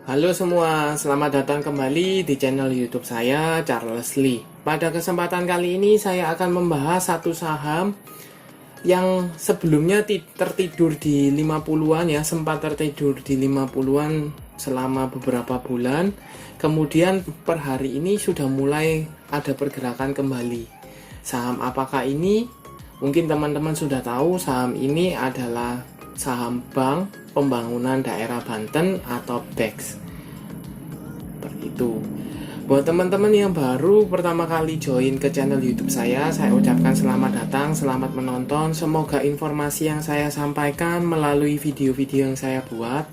Halo semua, selamat datang kembali di channel YouTube saya, Charles Lee. Pada kesempatan kali ini saya akan membahas satu saham yang sebelumnya tertidur di 50-an ya, sempat tertidur di 50-an selama beberapa bulan. Kemudian per hari ini sudah mulai ada pergerakan kembali. Saham apakah ini? Mungkin teman-teman sudah tahu, saham ini adalah saham Bank Pembangunan Daerah Banten atau BEX. Seperti itu. Buat teman-teman yang baru pertama kali join ke channel YouTube saya ucapkan selamat datang, selamat menonton. Semoga informasi yang saya sampaikan melalui video-video yang saya buat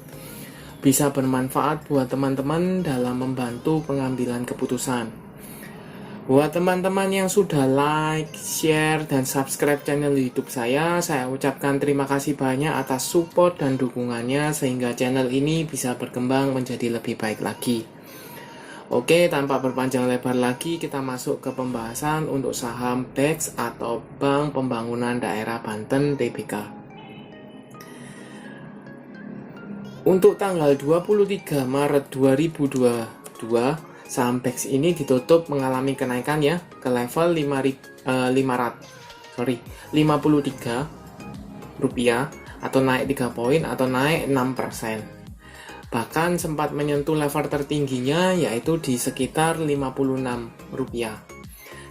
bisa bermanfaat buat teman-teman dalam membantu pengambilan keputusan. Buat teman-teman yang sudah like, share, dan subscribe channel YouTube saya ucapkan terima kasih banyak atas support dan dukungannya sehingga channel ini bisa berkembang menjadi lebih baik lagi. Oke, tanpa berpanjang lebar lagi, kita masuk ke pembahasan untuk saham BEX atau Bank Pembangunan Daerah Banten (TBK). Untuk tanggal 23 Maret 2022, saham BEX ini ditutup mengalami kenaikan ya ke level 53 rupiah atau naik 3 poin atau naik 6%. Bahkan sempat menyentuh level tertingginya yaitu di sekitar 56 rupiah.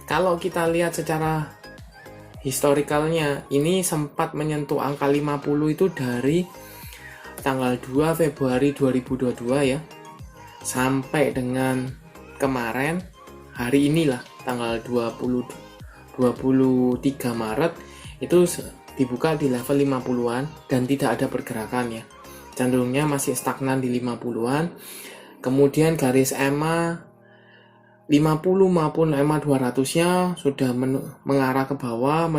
Kalau kita lihat secara historikalnya, ini sempat menyentuh angka 50 itu dari tanggal 2 Februari 2022 ya. Sampai dengan kemarin, hari inilah tanggal 23 Maret itu dibuka di level 50-an dan tidak ada pergerakan ya. Cenderungnya masih stagnan di 50-an. Kemudian garis EMA 50 maupun EMA 200-nya sudah mengarah ke bawah,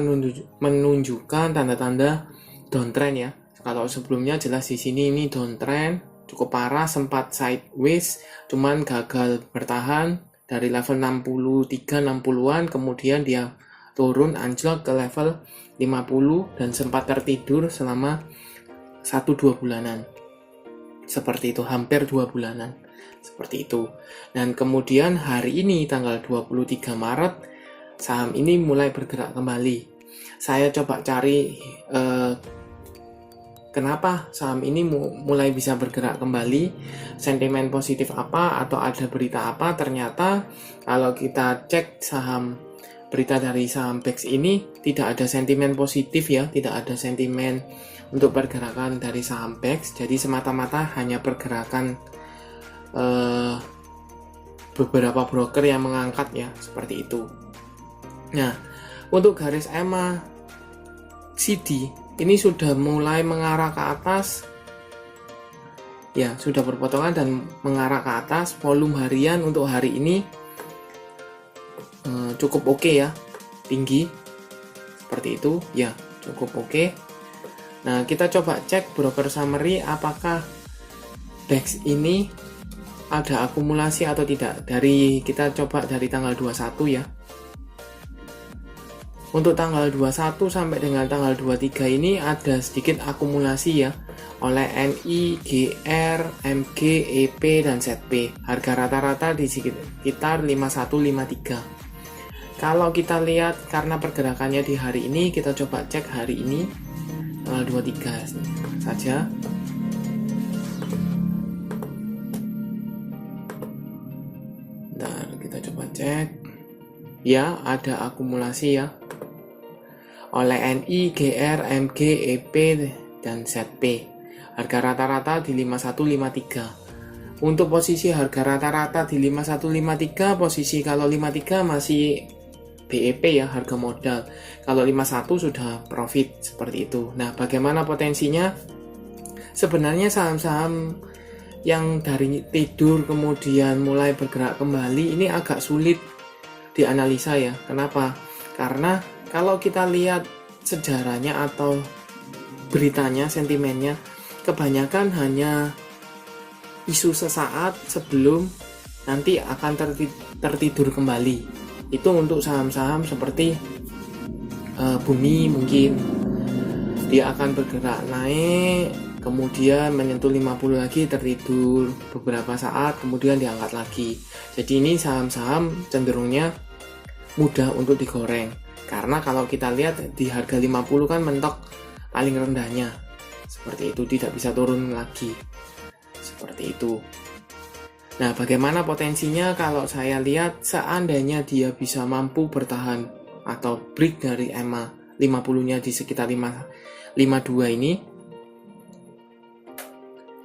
menunjukkan tanda-tanda downtrend ya. Kalau sebelumnya jelas di sini ini downtrend cukup parah, sempat sideways, cuman gagal bertahan dari level 63-60-an, kemudian dia turun anjlok ke level 50 dan sempat tertidur selama 1-2 bulanan. Seperti itu, hampir 2 bulanan. Seperti itu. Dan kemudian hari ini tanggal 23 Maret saham ini mulai bergerak kembali. Saya coba cari kenapa saham ini mulai bisa bergerak kembali, sentimen positif apa atau ada berita apa. Ternyata kalau kita cek berita dari saham BEX ini tidak ada sentimen positif ya, tidak ada sentimen untuk pergerakan dari saham BEX. Jadi semata-mata hanya pergerakan beberapa broker yang mengangkat ya, seperti itu. Nah, untuk garis EMA CD ini sudah mulai mengarah ke atas ya, sudah berpotongan dan mengarah ke atas. Volume harian untuk hari ini cukup oke ya, tinggi seperti itu ya, cukup oke. Nah, kita coba cek broker summary apakah BEX ini ada akumulasi atau tidak. Kita coba dari tanggal 21 ya. Untuk tanggal 21 sampai dengan tanggal 23 ini ada sedikit akumulasi ya oleh NI, GR, MG, EP, dan ZP. Harga rata-rata di sekitar 5153. Kalau kita lihat karena pergerakannya di hari ini, kita coba cek hari ini tanggal 23 saja. Nah, kita coba cek. Ya, ada akumulasi ya oleh NI, GR, MG, EP, dan ZP. Harga rata-rata di 5153. Untuk posisi harga rata-rata di 5153, posisi kalau 53 masih BEP ya, harga modal. Kalau 51 sudah profit, seperti itu. Nah, bagaimana potensinya? Sebenarnya saham-saham yang dari tidur kemudian mulai bergerak kembali ini agak sulit dianalisa ya. Kenapa? Karena kalau kita lihat sejarahnya atau beritanya, sentimennya, kebanyakan hanya isu sesaat sebelum nanti akan tertidur kembali. Itu untuk saham-saham seperti Bumi, mungkin dia akan bergerak naik kemudian menyentuh 50 lagi, tertidur beberapa saat, kemudian diangkat lagi. Jadi ini saham-saham cenderungnya mudah untuk digoreng, karena kalau kita lihat di harga 50 kan mentok paling rendahnya, seperti itu, tidak bisa turun lagi, seperti itu. Nah, bagaimana potensinya? Kalau saya lihat, seandainya dia bisa mampu bertahan atau break dari EMA 50-nya di sekitar 52 ini,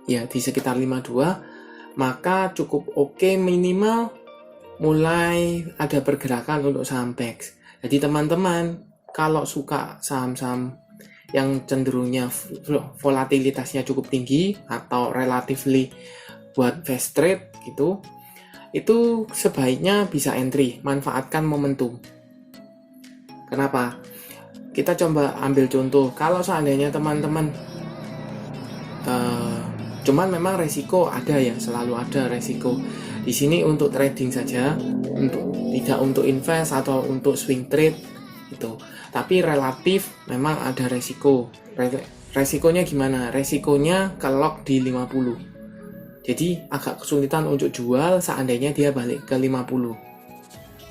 ya di sekitar 52, maka cukup oke, minimal mulai ada pergerakan untuk saham DAX. Jadi teman-teman, kalau suka saham-saham yang cenderungnya volatilitasnya cukup tinggi atau relatively buat fast trade gitu, itu sebaiknya bisa entry, manfaatkan momentum. Kenapa? Kita coba ambil contoh, kalau seandainya teman-teman cuman memang resiko ada ya, selalu ada resiko di sini untuk trading saja, tidak untuk invest atau untuk swing trade gitu. Tapi relatif memang ada resiko. Resikonya gimana? Resikonya kelok di 50. Jadi agak kesulitan untuk jual seandainya dia balik ke 50.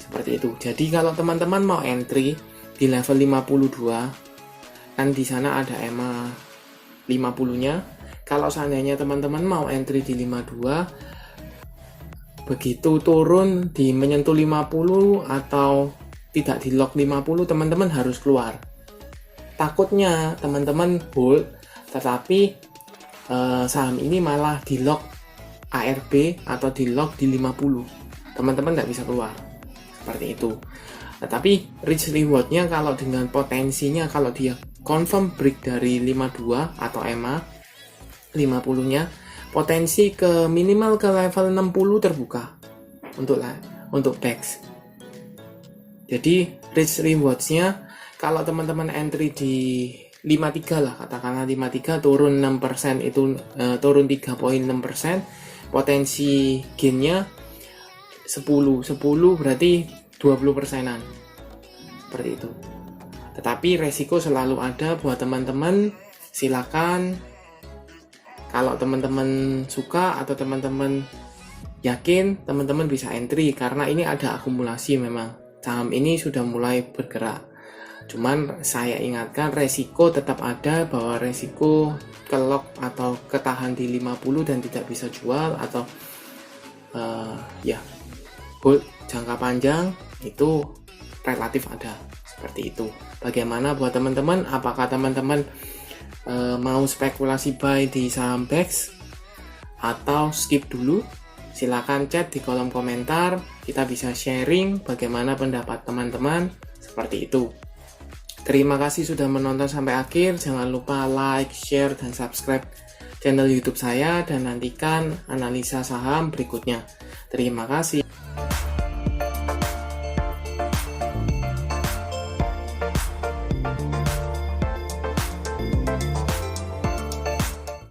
Seperti itu. Jadi kalau teman-teman mau entry di level 52, kan di sana ada EMA 50-nya. Kalau seandainya teman-teman mau entry di 52, begitu turun di menyentuh 50 atau tidak di lock 50, teman-teman harus keluar. Takutnya teman-teman hold, tetapi saham ini malah di lock ARB atau di lock di 50. Teman-teman tidak bisa keluar. Seperti itu. Tetapi risk rewardnya kalau dengan potensinya, kalau dia confirm break dari 52 atau EMA 50-nya, potensi ke minimal ke level 60 terbuka untuk DAX. Jadi risk rewards-nya kalau teman-teman entry di 53 lah, katakanlah 53 turun 6% itu turun 3,6%, potensi gain-nya 10 berarti 20%-an. Seperti itu. Tetapi resiko selalu ada buat teman-teman. Silakan kalau teman-teman suka atau teman-teman yakin, teman-teman bisa entry karena ini ada akumulasi memang. Saham ini sudah mulai bergerak. Cuman saya ingatkan resiko tetap ada, bahwa resiko kelok atau ketahan di 50 dan tidak bisa jual atau hold jangka panjang itu relatif ada. Seperti itu. Bagaimana buat teman-teman? Apakah teman-teman mau spekulasi buy di saham DAX atau skip dulu? Silakan chat di kolom komentar, kita bisa sharing bagaimana pendapat teman-teman. Seperti itu. Terima kasih sudah menonton sampai akhir. Jangan lupa like, share, dan subscribe channel YouTube saya, dan nantikan analisa saham berikutnya. Terima kasih.